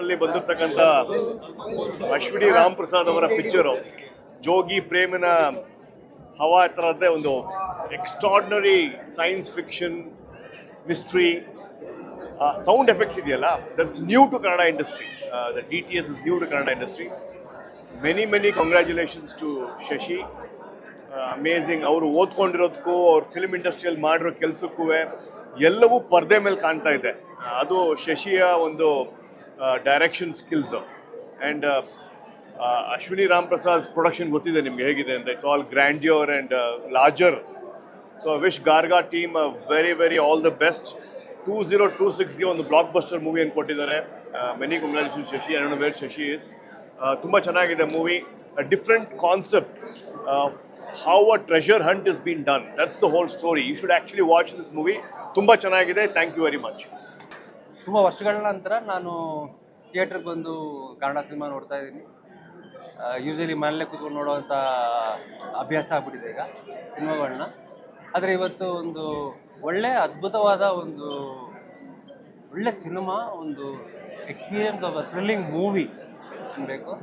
ಅಲ್ಲಿ ಬಂದಿರತಕ್ಕಂಥ ಅಶ್ವಿನಿ ರಾಮ್ ಪ್ರಸಾದ್ ಅವರ ಪಿಕ್ಚರು ಜೋಗಿ ಪ್ರೇಮಿನ ಹವಾ ಥರದ್ದೇ ಒಂದು extraordinary science fiction mystery sound effects ಇದೆಯಲ್ಲ that's new to Kannada industry. The DTS is new to Kannada industry. Many congratulations to Shashi. Amazing. ಅವರು ಓದ್ಕೊಂಡಿರೋದಕ್ಕೂ ಅವ್ರ ಫಿಲ್ಮ್ ಇಂಡಸ್ಟ್ರಿಯಲ್ಲಿ ಮಾಡಿರೋ ಕೆಲಸಕ್ಕೂ ಎಲ್ಲವೂ ಪರ್ದೆ ಮೇಲೆ ಕಾಣ್ತಾ ಇದೆ. ಅದು ಶಶಿಯ ಒಂದು direction skills. And Ashwini Ram Prasad production ಗೊತ್ತಿದೆ ನಿಮಗೆ ಹೇಗಿದೆ ಅಂತ. It's all grandeur and larger. So I wish Garga team very all the best. 2026ಗೆ ಒಂದು ಬ್ಲಾಕ್ ಬಸ್ಟರ್ ಮೂವಿಯನ್ನು ಕೊಟ್ಟಿದ್ದಾರೆ. Many congratulation Shashi. I don't know where Shashi is. ತುಂಬ ಚೆನ್ನಾಗಿದೆ movie. Different concept of how a treasure hunt is being done. That's the whole story. You should actually watch this movie. ತುಂಬ ಚೆನ್ನಾಗಿದೆ. Thank you very much. ತುಂಬ ವರ್ಷಗಳ ನಂತರ ನಾನು ಥಿಯೇಟ್ರಿಗೆ ಬಂದು ಕನ್ನಡ ಸಿನಿಮಾ ನೋಡ್ತಾ ಇದ್ದೀನಿ. ಯೂಶಲಿ ಮನೇಲೆ ಕೂತ್ಕೊಂಡು ನೋಡುವಂಥ ಅಭ್ಯಾಸ ಆಗ್ಬಿಟ್ಟಿದೆ ಈಗ ಸಿನಿಮಾಗಳನ್ನ. ಆದರೆ ಇವತ್ತು ಒಂದು ಅದ್ಭುತವಾದ ಒಂದು ಒಳ್ಳೆ ಸಿನಿಮಾ, ಒಂದು experience of a thrilling movie ಅನ್ಬೇಕು.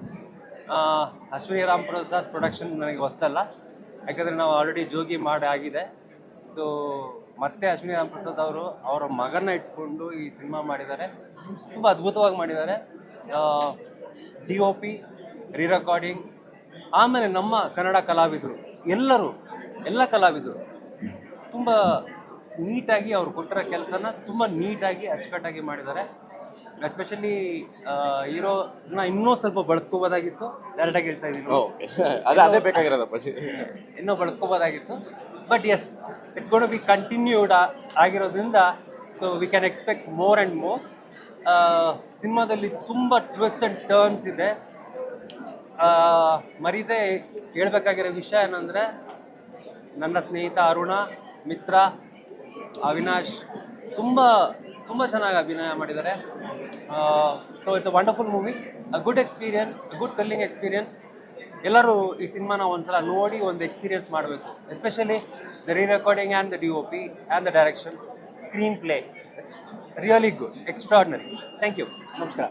ಅಶ್ವಿನಿ ರಾಮ್ ಪ್ರಸಾದ್ ಪ್ರೊಡಕ್ಷನ್ ನನಗೆ ಹೊಸ್ತಲ್ಲ, ಯಾಕಂದರೆ ನಾವು ಆಲ್ರೆಡಿ ಜೋಗಿ ಮಾಡಿ ಆಗಿದೆ. ಸೊ ಮತ್ತೆ ಅಶ್ವಿನಿ ರಾಮ್ ಪ್ರಸಾದ್ ಅವರು ಅವರ ಮಗನ ಇಟ್ಕೊಂಡು ಈ ಸಿನಿಮಾ ಮಾಡಿದ್ದಾರೆ. ತುಂಬ ಅದ್ಭುತವಾಗಿ ಮಾಡಿದ್ದಾರೆ. DOP, ರೀರೆಕಾರ್ಡಿಂಗ್, ಆಮೇಲೆ ನಮ್ಮ ಕನ್ನಡ ಕಲಾವಿದರು ಎಲ್ಲ ಕಲಾವಿದರು ತುಂಬ ನೀಟಾಗಿ ಅವ್ರು ಕೊಟ್ಟಿರೋ ಕೆಲಸನ ತುಂಬ ನೀಟಾಗಿ ಅಚ್ಚುಕಟ್ಟಾಗಿ ಮಾಡಿದ್ದಾರೆ. ಎಸ್ಪೆಷಲಿ ಹೀರೋನ ಇನ್ನೂ ಸ್ವಲ್ಪ ಬಳಸ್ಕೋಬೋದಾಗಿತ್ತು. ಡೈರೆಕ್ಟಾಗಿ ಹೇಳ್ತಾ ಇದ್ದೀನಿ, ಅದೇ ಬೇಕಾಗಿರೋದಪ್ಪ, ಇನ್ನೂ ಬಳಸ್ಕೋಬೋದಾಗಿತ್ತು. But yes, it's gonna be continued ಆಗಿರೋದ್ರಿಂದ so we can expect more and more. ಸಿನಿಮಾದಲ್ಲಿ ತುಂಬ ಟ್ವಿಸ್ಟ್ ಆ್ಯಂಡ್ ಟರ್ನ್ಸ್ ಇದೆ. ಮರೀದೆ ಹೇಳ್ಬೇಕಾಗಿರೋ ವಿಷಯ ಏನಂದರೆ, ನನ್ನ ಸ್ನೇಹಿತ ಅರುಣ, ಮಿತ್ರ ಅವಿನಾಶ್ ತುಂಬ ಚೆನ್ನಾಗಿ ಅಭಿನಯ ಮಾಡಿದ್ದಾರೆ. So it's a wonderful movie, a good experience, a good thrilling experience. ಎಲ್ಲರೂ ಈ ಸಿನಿಮಾನ ಒಂದ್ಸಲ ನೋಡಿ ಒಂದು ಎಕ್ಸ್ಪೀರಿಯನ್ಸ್ ಮಾಡಬೇಕು. Especially the rerecording and the DOP and the direction, screenplay, it's really good, extraordinary. Thank you. ನಮಸ್ಕಾರ.